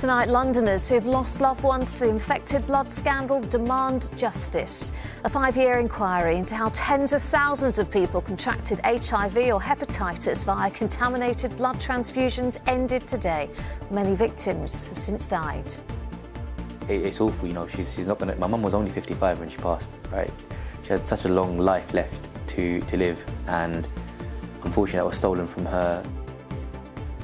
Tonight, Londoners who have lost loved ones to the infected blood scandal demand justice. A 5-year inquiry into how tens of thousands of people contracted HIV or hepatitis via contaminated blood transfusions ended today. Many victims have since died. It's awful, you know, she's not gonna... My mum was only 55 when she passed, right? She had such a long life left to live, and unfortunately that was stolen from her.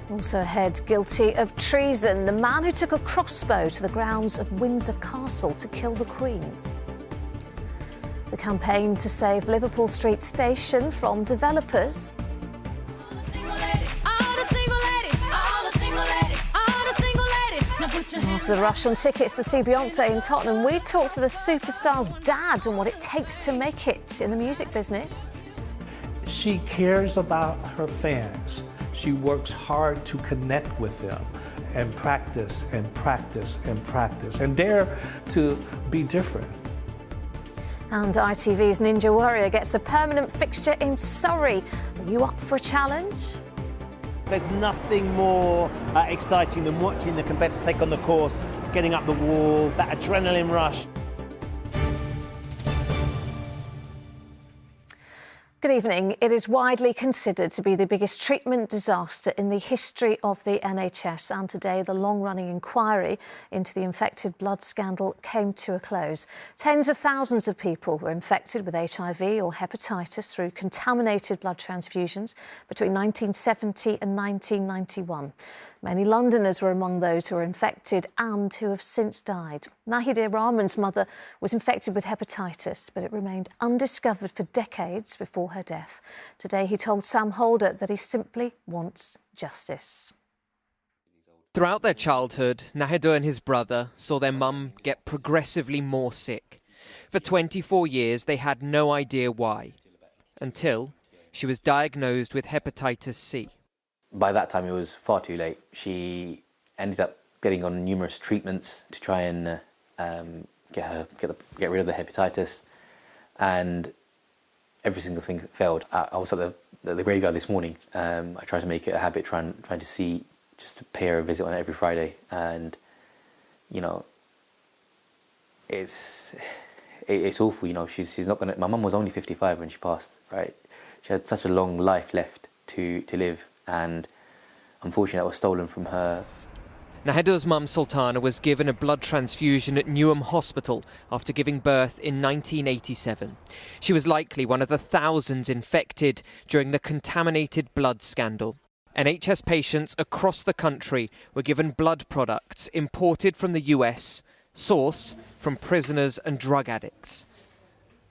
Also ahead, guilty of treason, the man who took a crossbow to the grounds of Windsor Castle to kill the Queen. The campaign to save Liverpool Street station from developers. After the rush on tickets to see Beyonce in Tottenham, we talked to the superstar's dad and what it takes to make it in the music business. She cares about her fans. She works hard to connect with them and practice and practice and practice and dare to be different. And ITV's Ninja Warrior gets a permanent fixture in Surrey. Are you up for a challenge? There's nothing more exciting than watching the competitors take on the course, getting up the wall, that adrenaline rush. Good evening. It is widely considered to be the biggest treatment disaster in the history of the NHS, and today the long-running inquiry into the infected blood scandal came to a close. Tens of thousands of people were infected with HIV or hepatitis through contaminated blood transfusions between 1970 and 1991. Many Londoners were among those who were infected and who have since died. Nahidir Rahman's mother was infected with hepatitis, but it remained undiscovered for decades before her death. Today he told Sam Holder that he simply wants justice. Throughout their childhood, Nahidir and his brother saw their mum get progressively more sick. For 24 years they had no idea why, until she was diagnosed with hepatitis C. By that time it was far too late. She ended up getting on numerous treatments to try and get rid of the hepatitis, and every single thing failed. I was at the graveyard this morning. I tried to make it a habit trying to see, just to pay her a visit on every Friday, and you know, it's awful. You know, she's not gonna. My mum was only 55 when she passed, right? She had such a long life left to live, and unfortunately that was stolen from her. Nahidir's mum Sultana was given a blood transfusion at Newham Hospital after giving birth in 1987. She was likely one of the thousands infected during the contaminated blood scandal. NHS patients across the country were given blood products imported from the US, sourced from prisoners and drug addicts.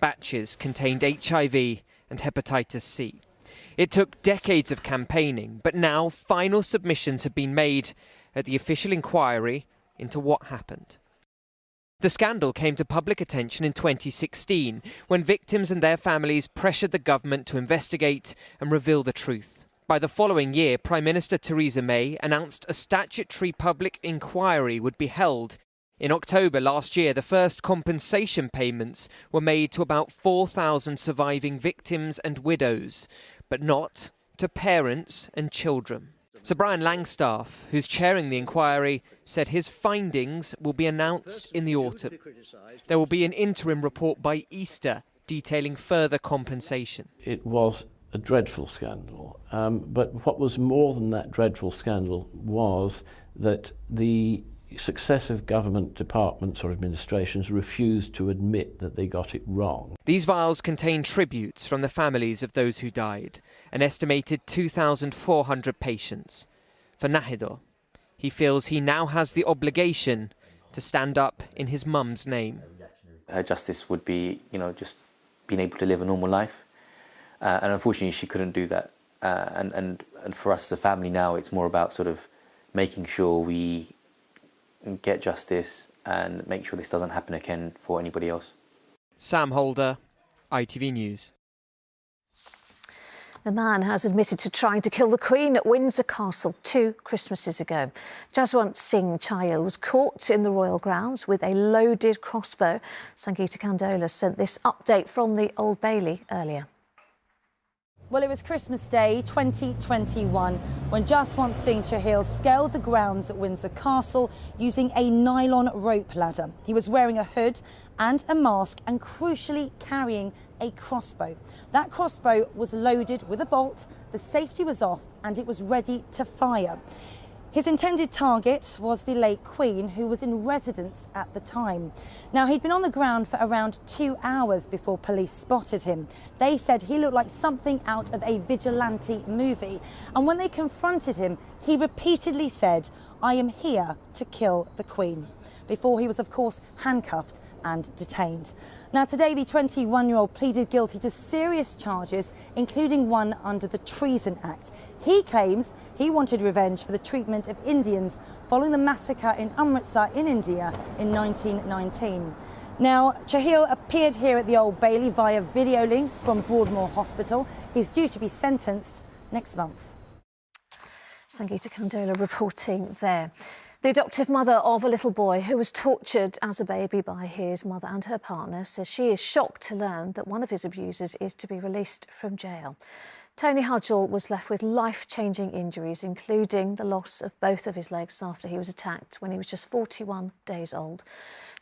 Batches contained HIV and hepatitis C. It took decades of campaigning, but now final submissions have been made at the official inquiry into what happened. The scandal came to public attention in 2016 when victims and their families pressured the government to investigate and reveal the truth. By the following year, Prime Minister Theresa May announced a statutory public inquiry would be held. In October last year, the first compensation payments were made to about 4,000 surviving victims and widows, but not to parents and children. Sir Brian Langstaff, who's chairing the inquiry, said his findings will be announced in the autumn. There will be an interim report by Easter detailing further compensation. It was a dreadful scandal, but what was more than that dreadful scandal was that the successive government departments or administrations refused to admit that they got it wrong. These vials contain tributes from the families of those who died, an estimated 2,400 patients. For Nahidir, he feels he now has the obligation to stand up in his mum's name. Her justice would be, you know, just being able to live a normal life, and unfortunately she couldn't do that. And for us as a family now, it's more about sort of making sure we get justice and make sure this doesn't happen again for anybody else. Sam Holder, ITV News. The man has admitted to trying to kill the Queen at Windsor Castle 2 Christmases ago. Jaswant Singh Chahil was caught in the royal grounds with a loaded crossbow. Sangeeta Kandola sent this update from the Old Bailey earlier. Well, it was Christmas Day 2021 when Jaswant Singh Chahil scaled the grounds at Windsor Castle using a nylon rope ladder. He was wearing a hood and a mask and crucially carrying a crossbow. That crossbow was loaded with a bolt, the safety was off and it was ready to fire. His intended target was the late Queen, who was in residence at the time. Now, he'd been on the ground for around 2 hours before police spotted him. They said he looked like something out of a vigilante movie. And when they confronted him, he repeatedly said, "I am here to kill the Queen," before he was, of course, handcuffed and detained. Now, today, the 21-year-old pleaded guilty to serious charges, including one under the Treason Act. He claims he wanted revenge for the treatment of Indians following the massacre in Amritsar in India in 1919. Now, Chahil appeared here at the Old Bailey via video link from Broadmoor Hospital. He's due to be sentenced next month. Sangeeta Kandola reporting there. The adoptive mother of a little boy who was tortured as a baby by his mother and her partner says she is shocked to learn that one of his abusers is to be released from jail. Tony Hudgell was left with life-changing injuries, including the loss of both of his legs after he was attacked when he was just 41 days old.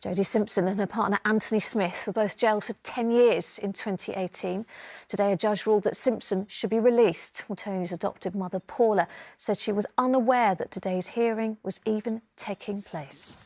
Jodie Simpson and her partner Anthony Smith were both jailed for 10 years in 2018. Today, a judge ruled that Simpson should be released. Well, Tony's adoptive mother, Paula, said she was unaware that today's hearing was even taking place.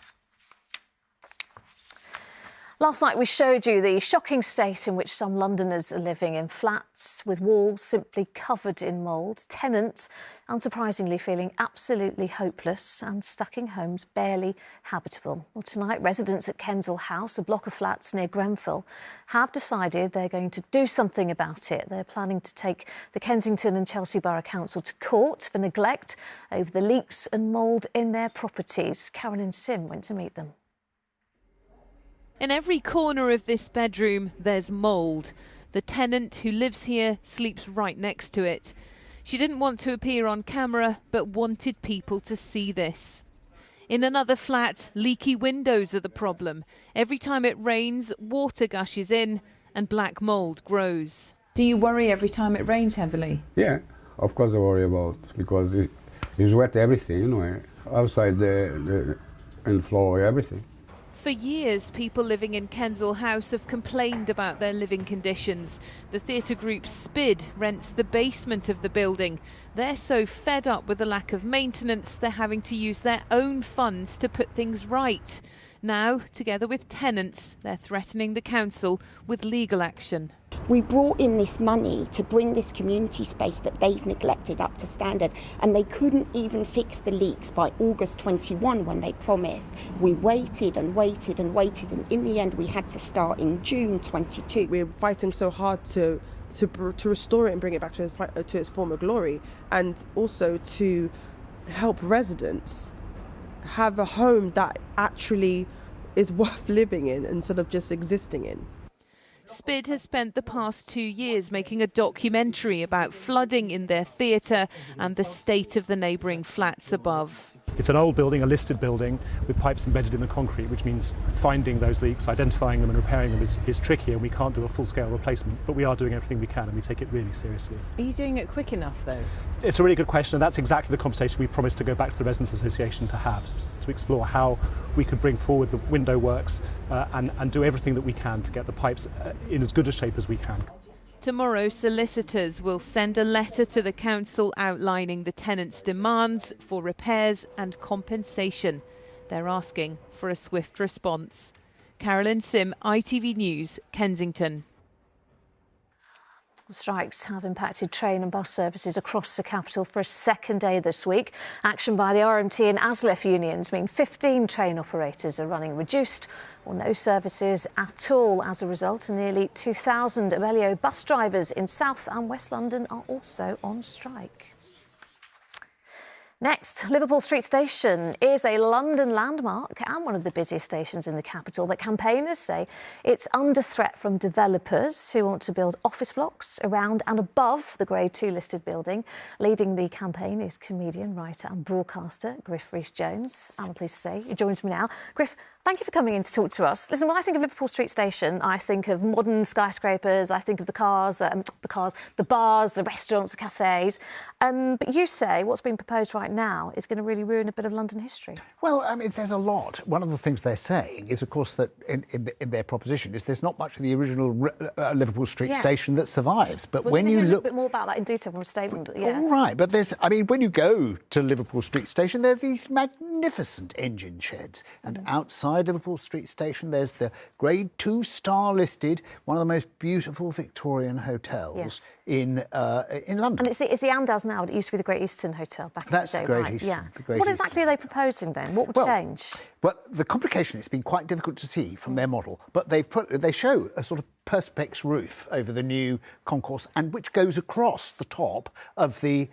Last night we showed you the shocking state in which some Londoners are living in flats with walls simply covered in mould, tenants unsurprisingly feeling absolutely hopeless and stuck in homes barely habitable. Well, tonight residents at Kenzel House, a block of flats near Grenfell, have decided they're going to do something about it. They're planning to take the Kensington and Chelsea Borough Council to court for neglect over the leaks and mould in their properties. Carolyn Sim went to meet them. In every corner of this bedroom, there's mould. The tenant who lives here sleeps right next to it. She didn't want to appear on camera, but wanted people to see this. In another flat, leaky windows are the problem. Every time it rains, water gushes in and black mould grows. Do you worry every time it rains heavily? Yeah, of course I worry about, because it's wet everything, you know, outside the and floor, everything. For years, people living in Kenzel House have complained about their living conditions. The theatre group Spid rents the basement of the building. They're so fed up with the lack of maintenance, they're having to use their own funds to put things right. Now, together with tenants, they're threatening the council with legal action. We brought in this money to bring this community space that they've neglected up to standard, and they couldn't even fix the leaks by August 21 when they promised. We waited and waited and waited, and in the end we had to start in June 22. We're fighting so hard to restore it and bring it back to its former glory, and also to help residents have a home that actually is worth living in instead of just existing in. Spid has spent the past 2 years making a documentary about flooding in their theatre and the state of the neighbouring flats above. It's an old building, a listed building, with pipes embedded in the concrete, which means finding those leaks, identifying them and repairing them is tricky, and we can't do a full-scale replacement, but we are doing everything we can and we take it really seriously. Are you doing it quick enough, though? It's a really good question, and that's exactly the conversation we promised to go back to the Residents' Association to have, to explore how we could bring forward the window works and do everything that we can to get the pipes in as good a shape as we can. Tomorrow, solicitors will send a letter to the council outlining the tenants' demands for repairs and compensation. They're asking for a swift response. Carolyn Sim, ITV News, Kensington. Strikes have impacted train and bus services across the capital for a second day this week. Action by the RMT and ASLEF unions mean 15 train operators are running reduced or no services at all as a result, and nearly 2,000 Abellio bus drivers in South and West London are also on strike. Next, Liverpool Street Station is a London landmark and one of the busiest stations in the capital, but campaigners say it's under threat from developers who want to build office blocks around and above the Grade 2 listed building. Leading the campaign is comedian, writer and broadcaster Griff Rhys-Jones. I'm pleased to say he joins me now. Griff, thank you for coming in to talk to us. Listen, when I think of Liverpool Street Station, I think of modern skyscrapers, I think of the bars, the restaurants, the cafes. But you say what's being proposed right now is going to really ruin a bit of London history. Well, I mean, there's a lot. One of the things they're saying is, of course, that in their proposition is there's not much of the original Liverpool Street Station that survives. But when you look a bit more about that in detail from a statement. All right, but when you go to Liverpool Street Station, there are these magnificent engine sheds, and outside Liverpool Street Station, there's the Grade 2 star listed, one of the most beautiful Victorian hotels in London. And it's the Andaz now, but it used to be the Great Eastern Hotel back in the day. That's the Great Eastern. Yeah. The Great What exactly are they proposing then? What would change? Well, the complication, it's been quite difficult to see from their model, but they show a sort of perspex roof over the new concourse, and which goes across the top of the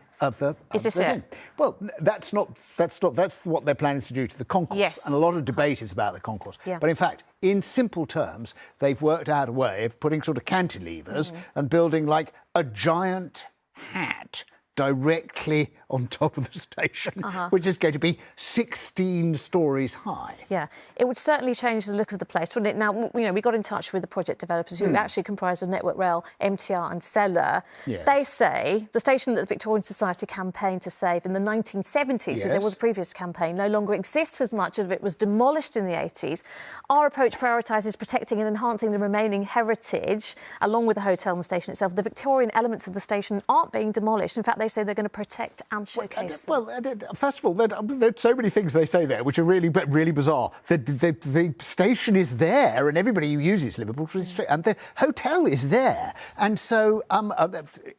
Is this it? Well, that's what they're planning to do to the concourse. Yes. And a lot of debate is about the concourse. Yeah. But in fact, in simple terms, they've worked out a way of putting sort of cantilevers and building like a giant hat directly on top of the station, which is going to be 16 stories high. Yeah, it would certainly change the look of the place, wouldn't it? Now, we got in touch with the project developers who actually comprise of Network Rail, MTR and Cellar. Yes. They say the station that the Victorian Society campaigned to save in the 1970s, because there was a previous campaign, no longer exists as much of it was demolished in the 80s. Our approach prioritises protecting and enhancing the remaining heritage, along with the hotel and the station itself. The Victorian elements of the station aren't being demolished. In fact, they say they're going to protect and showcase them. Well, first of all, there's so many things they say there which are really bizarre. The station is there, and everybody who uses Liverpool Street, and the hotel is there, and so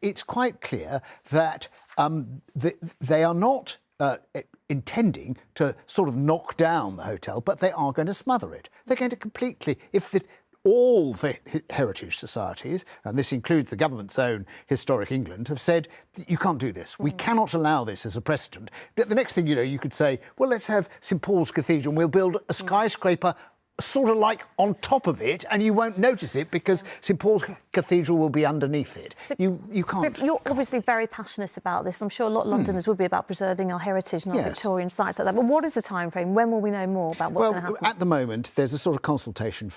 it's quite clear that they are not intending to sort of knock down the hotel, but they are going to smother it. They're going to completely, all the heritage societies, and this includes the government's own Historic England, have said, you can't do this. We cannot allow this as a precedent. But the next thing you know, you could say, well, let's have St Paul's Cathedral, and we'll build a skyscraper sort of like on top of it, and you won't notice it because St Paul's Cathedral will be underneath it. So you can't. You're obviously very passionate about this. I'm sure a lot of Londoners would be about preserving our heritage and our Victorian sites like that. But what is the time frame? When will we know more about what's going to happen? At the moment, there's a sort of consultation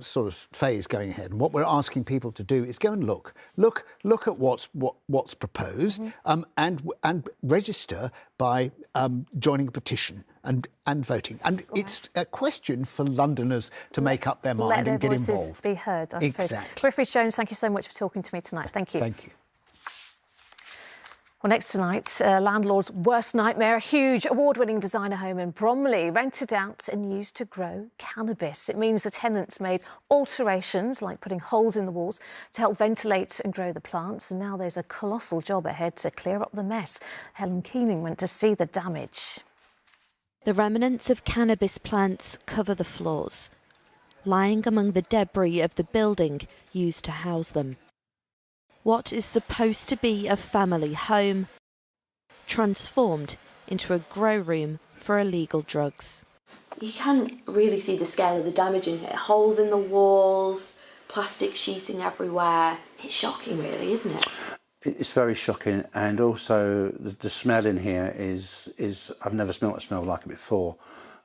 sort of phase going ahead, and what we're asking people to do is go and look at what's proposed, and register by joining a petition and voting. And it's a question for Londoners to make up their mind and get involved. Let their voices be heard, I suppose. Exactly. Griff Rhys-Jones, thank you so much for talking to me tonight. Thank you. Thank you. Well, next tonight, landlord's worst nightmare, a huge award-winning designer home in Bromley, rented out and used to grow cannabis. It means the tenants made alterations, like putting holes in the walls, to help ventilate and grow the plants. And now there's a colossal job ahead to clear up the mess. Helen Keening went to see the damage. The remnants of cannabis plants cover the floors, lying among the debris of the building used to house them. What is supposed to be a family home, transformed into a grow room for illegal drugs. You can really see the scale of the damage in here. Holes in the walls, plastic sheeting everywhere. It's shocking really, isn't it? It's very shocking, and also the smell in here is I've never smelt a smell like it before.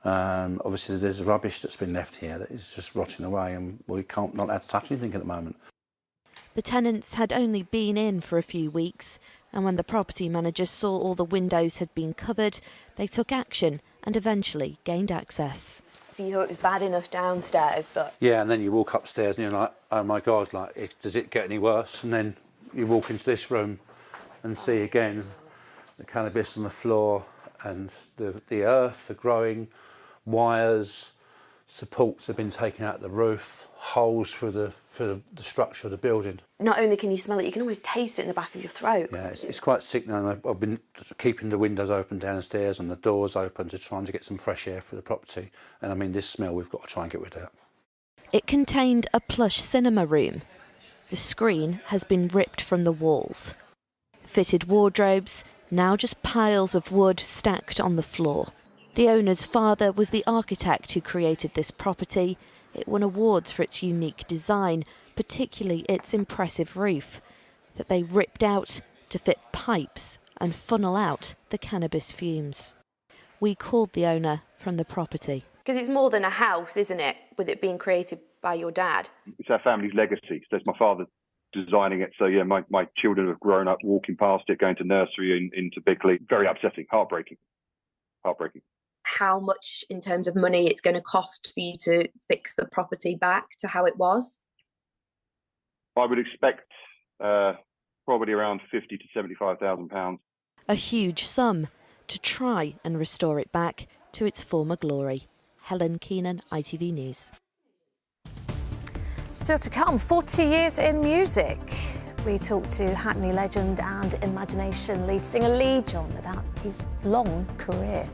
Obviously there's rubbish that's been left here that is just rotting away, and we can't not allowed to touch anything at the moment. The tenants had only been in for a few weeks, and when the property managers saw all the windows had been covered, they took action and eventually gained access. So you thought it was bad enough downstairs, but... Yeah, and then you walk upstairs and you're like, oh my God, like, does it get any worse? And then you walk into this room and see again the cannabis on the floor and the earth, the growing wires, supports have been taken out of the roof, holes for the structure of the building. Not only can you smell it, you can always taste it in the back of your throat. Yeah, it's quite sickening. I've been keeping the windows open downstairs and the doors open to trying to get some fresh air for the property. And I mean, this smell we've got to try and get rid of. It contained a plush cinema room. The screen has been ripped from the walls. Fitted wardrobes, now just piles of wood stacked on the floor. The owner's father was the architect who created this property. It won awards for its unique design, particularly its impressive roof, that they ripped out to fit pipes and funnel out the cannabis fumes. We called the owner from the property. Because it's more than a house, isn't it, with it being created by your dad? It's our family's legacy. So it's my father designing it. So, yeah, my children have grown up walking past it, going to nursery into Bickley. Very upsetting, heartbreaking. How much, in terms of money, it's going to cost for you to fix the property back to how it was? I would expect probably around £50,000 to £75,000. A huge sum to try and restore it back to its former glory. Helen Keenan, ITV News. Still to come, 40 years in music. We talked to Hackney legend and Imagination lead singer Lee John about his long career.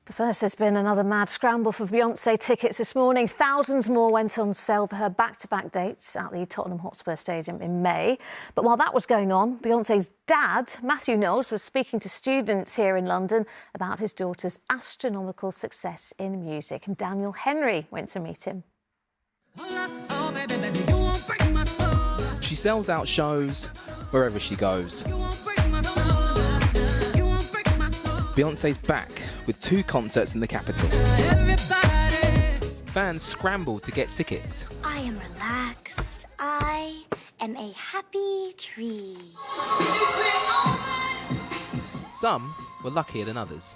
But first, there's been another mad scramble for Beyonce tickets this morning. Thousands more went on sale for her back-to-back dates at the Tottenham Hotspur Stadium in May. But while that was going on, Beyonce's dad, Matthew Knowles, was speaking to students here in London about his daughter's astronomical success in music. And Daniel Henry went to meet him. She sells out shows wherever she goes. Beyonce's back with 2 concerts in the capital. Fans scramble to get tickets. I am relaxed. I am a happy tree. Some were luckier than others.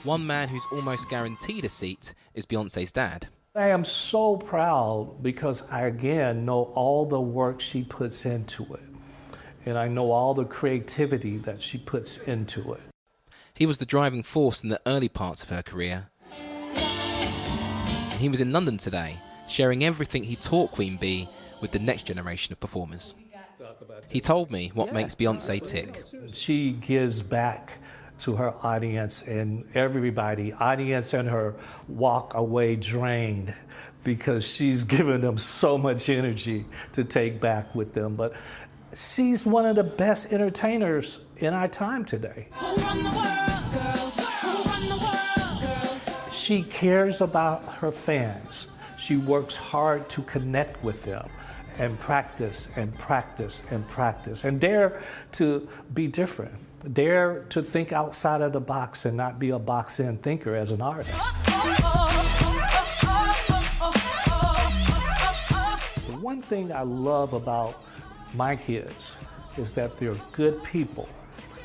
One man who's almost guaranteed a seat is Beyonce's dad. I am so proud because I, again, know all the work she puts into it. And I know all the creativity that she puts into it. He was the driving force in the early parts of her career. And he was in London today, sharing everything he taught Queen Bee with the next generation of performers. He told me what makes Beyonce tick. She gives back to her audience, and everybody, audience and her, walk away drained because she's given them so much energy to take back with them. But she's one of the best entertainers in our time today. She cares about her fans. She works hard to connect with them and practice and practice and practice and dare to be different. Dare to think outside of the box and not be a box-in thinker as an artist. The one thing I love about my kids is that they're good people.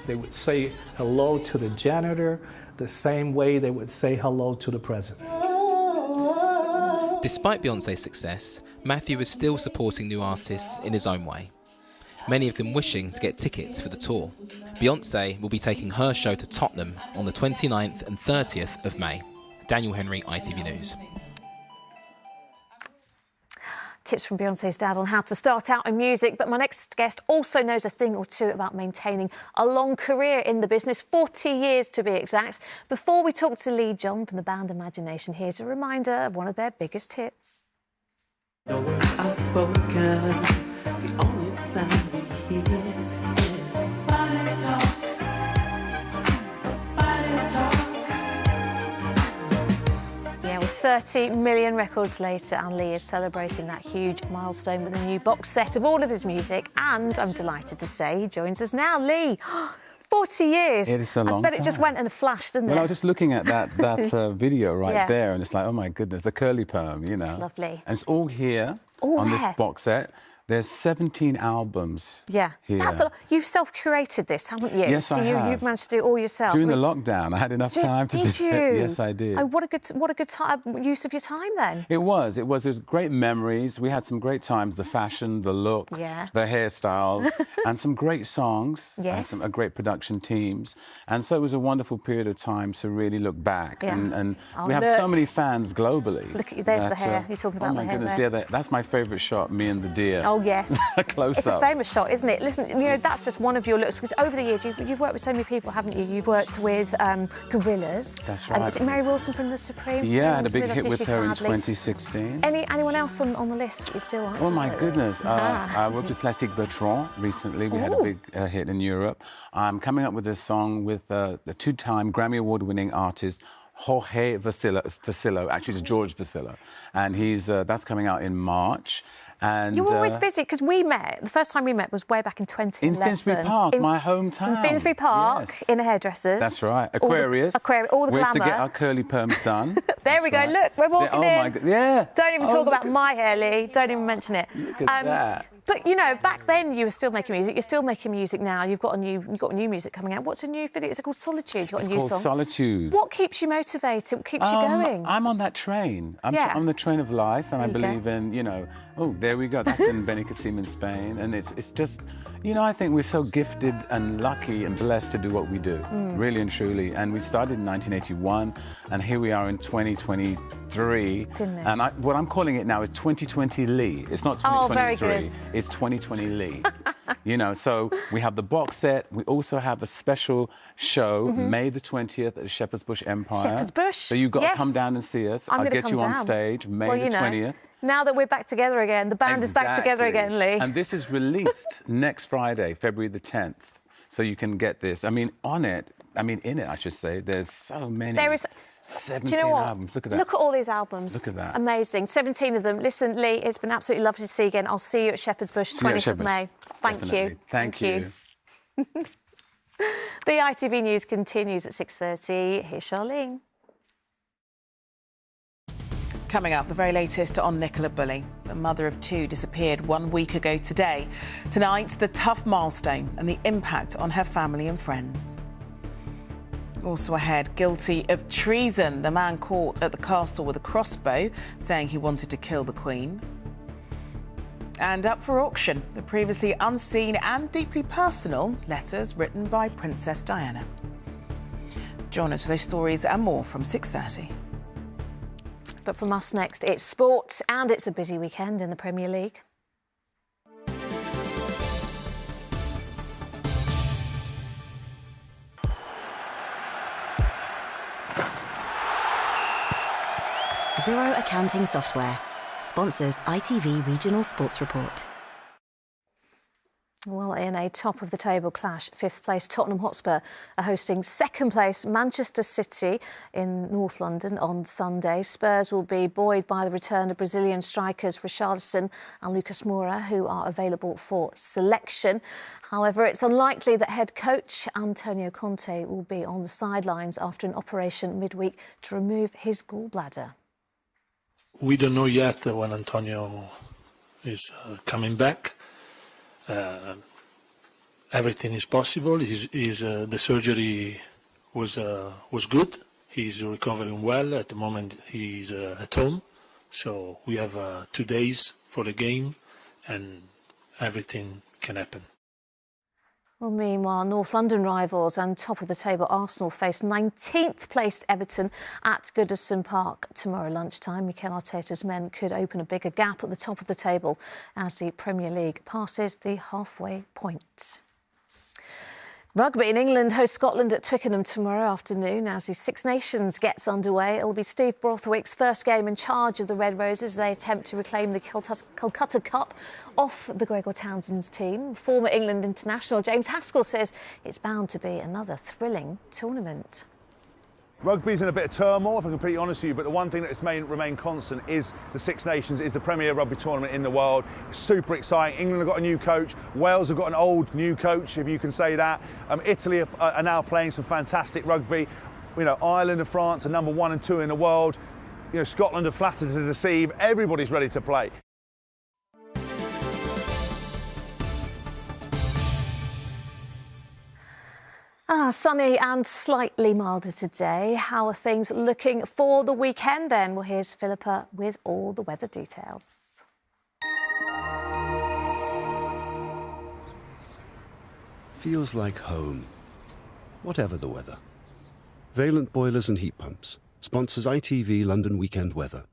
They would say hello to the janitor the same way they would say hello to the president. Despite Beyonce's success, Matthew is still supporting new artists in his own way. Many of them wishing to get tickets for the tour. Beyonce will be taking her show to Tottenham on the 29th and 30th of May. Daniel Henry, ITV News. Tips from Beyonce's dad on how to start out in music, but my next guest also knows a thing or two about maintaining a long career in the business, 40 years to be exact. Before we talk to Lee John from the band Imagination, here's a reminder of one of their biggest hits. The words are spoken, the only sound we hear is body talk. Yeah, well, 30 million records later, and Lee is celebrating that huge milestone with a new box set of all of his music. And I'm delighted to say he joins us now. Lee, 40 years. It is a long I bet time. It just went in a flash, didn't it? Well, I was just looking at that video right Yeah. there, and it's like, oh my goodness, the curly perm, you know. It's lovely. And it's all here All on there. this box set. There's 17 albums. Yeah, here. that's a lot. You've self-curated this, haven't you? Yes, so I have. You've managed to do it all yourself. During the lockdown, I had enough time to do Did you? it. Yes, I did. Oh, what a good use of your time then. It was great memories. We had some great times, the fashion, the look, Yeah. the hairstyles, and some great songs. Yes. And some great production teams. And so it was a wonderful period of time to really look back. Yeah. And Oh, we have look. so many fans globally. Look, there's the that, hair. You're talking about oh my the hair goodness, there. yeah, that's my favourite shot, me and the deer. Oh, yes. Close It's up. a famous shot, isn't it? Listen, you know, that's just one of your looks, because over the years you've worked with so many people, haven't you? You've worked with Gorillas. That's right. Is it Mary Wilson from The Supremes? Yeah, I had a big hit with her in 2016. Anyone else on the list you still like? Oh my goodness. I worked with Plastic Bertrand recently. We had a big hit in Europe. I'm coming up with a song with the two-time Grammy Award-winning artist Jorge Vasillo. Actually, it's George Vasillo. And that's coming out in March. And you're always busy, because we met, the first time we met was way back in 2011. In Finsbury Park, my hometown. In Finsbury Park, in a hairdresser's. That's right. Aquarius. All the Ways glamour. to get our curly perms done. There we go. Look, we're walking in. Oh my God. Yeah. Don't even talk about my hair, Lee. Don't even mention it. Look at that. But you know, back then you were still making music. You're still making music now. You've got new music coming out. What's a new video? Is it called Solitude? You've got a new song. It's called Solitude. What keeps you motivated? What keeps you going? I'm on that train. I'm on the train of life, and I believe in, you know. Oh, there we go. That's in Benicassim in Spain, and it's just, you know, I think we're so gifted and lucky and blessed to do what we do, really and truly. And we started in 1981, and here we are in 2023. Goodness. And what I'm calling it now is 2020 Lee. It's not 2023. Oh, very good. It's 2020 Lee. You know, so we have the box set. We also have a special show, May the 20th at the Shepherd's Bush Empire. Shepherd's Bush. So you've got to come down and see us. I'll get you on stage May the 20th. Now that we're back together again, the band is back together again, Lee. And this is released next Friday, February the 10th. So you can get this. I mean, in it, I should say, there's so many. There is 17 albums. Look at that. Look at all these albums. Look at that. Amazing. 17 of them. Listen, Lee, it's been absolutely lovely to see you again. I'll see you at Shepherd's Bush, 20th of May. Thank you. Thank you. The ITV News continues at 6:30. Here's Charlene. Coming up, the very latest on Nicola Bulley. The mother of two disappeared 1 week ago today. Tonight, the tough milestone and the impact on her family and friends. Also ahead, guilty of treason. The man caught at the castle with a crossbow, saying he wanted to kill the Queen. And up for auction, the previously unseen and deeply personal letters written by Princess Diana. Join us for those stories and more from 6:30. But from us next, it's sport, and it's a busy weekend in the Premier League. Zero Accounting Software sponsors ITV Regional Sports Report. Well, in a top-of-the-table clash, fifth place Tottenham Hotspur are hosting second place Manchester City in North London on Sunday. Spurs will be buoyed by the return of Brazilian strikers Richarlison and Lucas Moura, who are available for selection. However, it's unlikely that head coach Antonio Conte will be on the sidelines after an operation midweek to remove his gallbladder. We don't know yet when Antonio is coming back. Everything is possible. The surgery was good. He's recovering well. At the moment, he's at home. So we have 2 days for the game, and everything can happen. Well, meanwhile, North London rivals and top-of-the-table Arsenal face 19th placed Everton at Goodison Park tomorrow lunchtime. Mikel Arteta's men could open a bigger gap at the top of the table as the Premier League passes the halfway point. Rugby in England hosts Scotland at Twickenham tomorrow afternoon as the Six Nations gets underway. It'll be Steve Borthwick's first game in charge of the Red Roses. They attempt to reclaim the Calcutta Cup off the Gregor Townsend's team. Former England international James Haskell says it's bound to be another thrilling tournament. Rugby's in a bit of turmoil, if I'm completely honest with you, but the one thing that has remained constant is the Six Nations is the premier rugby tournament in the world. It's super exciting. England have got a new coach. Wales have got an old new coach, if you can say that. Italy are now playing some fantastic rugby. You know, Ireland and France are number 1 and 2 in the world. You know, Scotland are flattered to deceive. Everybody's ready to play. Sunny and slightly milder today. How are things looking for the weekend then? Well, here's Phillipa with all the weather details. Feels like home, whatever the weather. Valent Boilers and Heat Pumps sponsors ITV London Weekend Weather.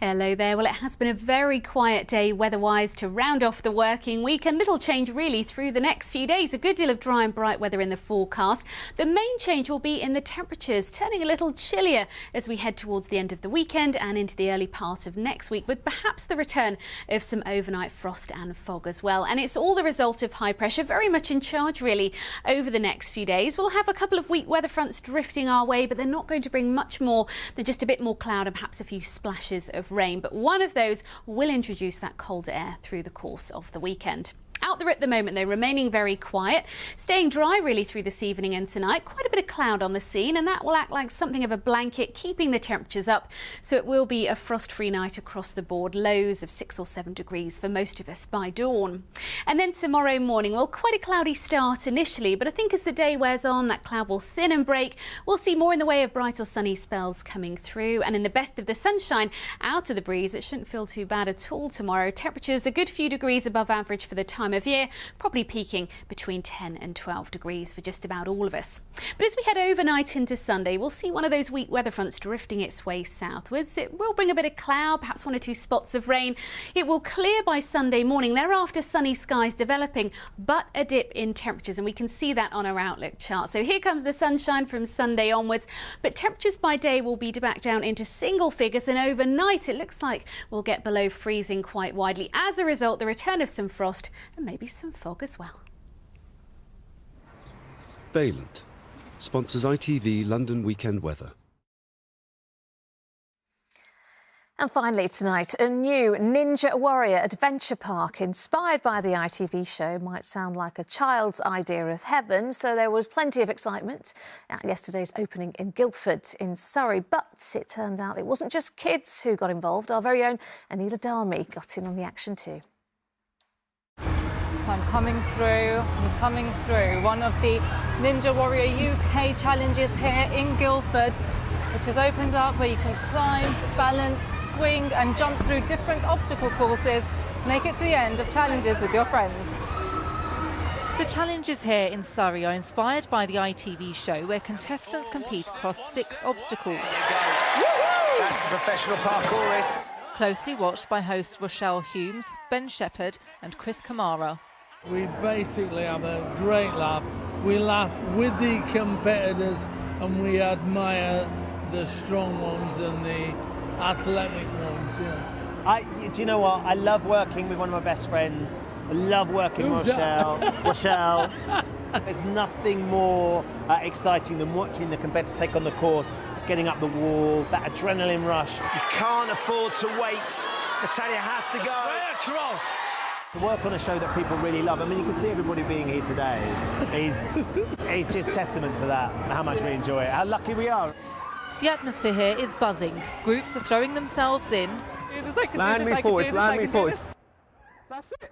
Hello there. Well, it has been a very quiet day weather-wise to round off the working week, and little change really through the next few days. A good deal of dry and bright weather in the forecast. The main change will be in the temperatures, turning a little chillier as we head towards the end of the weekend and into the early part of next week, with perhaps the return of some overnight frost and fog as well. And it's all the result of high pressure, very much in charge really over the next few days. We'll have a couple of weak weather fronts drifting our way, but they're not going to bring much more than just a bit more cloud and perhaps a few splashes of rain, but one of those will introduce that colder air through the course of the weekend. Out there at the moment, though, remaining very quiet, staying dry really through this evening and tonight. Quite a bit of cloud on the scene, and that will act like something of a blanket, keeping the temperatures up. So it will be a frost-free night across the board, lows of 6 or 7 degrees for most of us by dawn. And then tomorrow morning, well, quite a cloudy start initially, but I think as the day wears on, that cloud will thin and break. We'll see more in the way of bright or sunny spells coming through, and in the best of the sunshine, out of the breeze, it shouldn't feel too bad at all tomorrow. Temperatures a good few degrees above average for the time of year, probably peaking between 10 and 12 degrees for just about all of us. But as we head overnight into Sunday, we'll see one of those weak weather fronts drifting its way southwards. It will bring a bit of cloud, perhaps 1 or 2 spots of rain. It will clear by Sunday morning, thereafter sunny skies developing, but a dip in temperatures, and we can see that on our outlook chart. So here comes the sunshine from Sunday onwards, but temperatures by day will be back down into single figures, and overnight it looks like we'll get below freezing quite widely. As a result, the return of some frost and maybe some fog as well. Valent sponsors ITV London Weekend Weather. And finally tonight, a new Ninja Warrior adventure park inspired by the ITV show. Might sound like a child's idea of heaven, so there was plenty of excitement at yesterday's opening in Guildford in Surrey. But it turned out it wasn't just kids who got involved. Our very own Anila Dami got in on the action too. So I'm coming through one of the Ninja Warrior UK challenges here in Guildford, which has opened up where you can climb, balance, swing and jump through different obstacle courses to make it to the end of challenges with your friends. The challenges here in Surrey are inspired by the ITV show, where contestants compete across 6 obstacles. That's the professional parkourist. Closely watched by host Rochelle Humes, Ben Shepherd and Chris Kamara. We basically have a great laugh. We laugh with the competitors and we admire the strong ones and the athletic ones. Yeah. Do you know what? I love working with one of my best friends. I love working with Rochelle. There's nothing more exciting than watching the competitors take on the course, getting up the wall, that adrenaline rush. You can't afford to wait. Natalia has to go. To work on a show that people really love. I mean, you can see everybody being here today is just testament to that, how much we enjoy it, how lucky we are. The atmosphere here is buzzing. Groups are throwing themselves in. Land me forwards. That's it.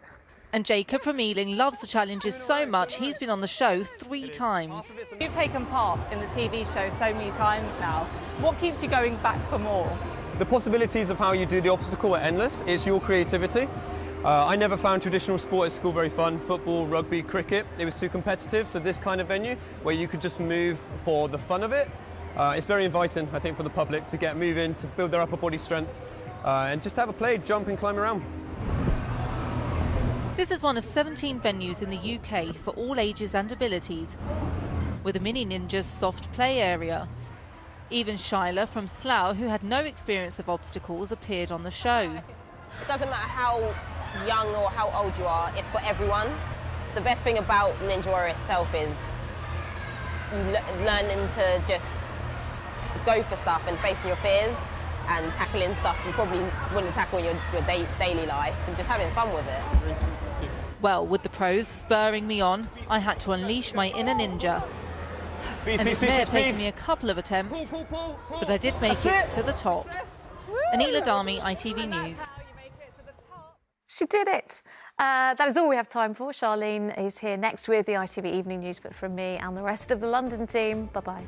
And Jacob from Ealing loves the challenges so much he's been on the show 3 times. You've taken part in the TV show so many times now. What keeps you going back for more? The possibilities of how you do the obstacle are endless. It's your creativity. I never found traditional sport at school very fun. Football, rugby, cricket, it was too competitive. So this kind of venue where you could just move for the fun of it, it's very inviting, I think, for the public to get moving, to build their upper body strength and just have a play, jump and climb around. This is one of 17 venues in the UK for all ages and abilities, with a Mini Ninja's soft play area. Even Shyla from Slough, who had no experience of obstacles, appeared on the show. It doesn't matter how young or how old you are, it's for everyone. The best thing about Ninja Warrior itself is learning to just go for stuff and facing your fears and tackling stuff you probably wouldn't tackle in your daily life, and just having fun with it. Well, with the pros spurring me on, I had to unleash my inner ninja. And it may have taken me a couple of attempts, but I did make it to the top. Anila Dami, ITV News. She did it. That is all we have time for. Charlene is here next with the ITV Evening News, but from me and the rest of the London team, bye-bye.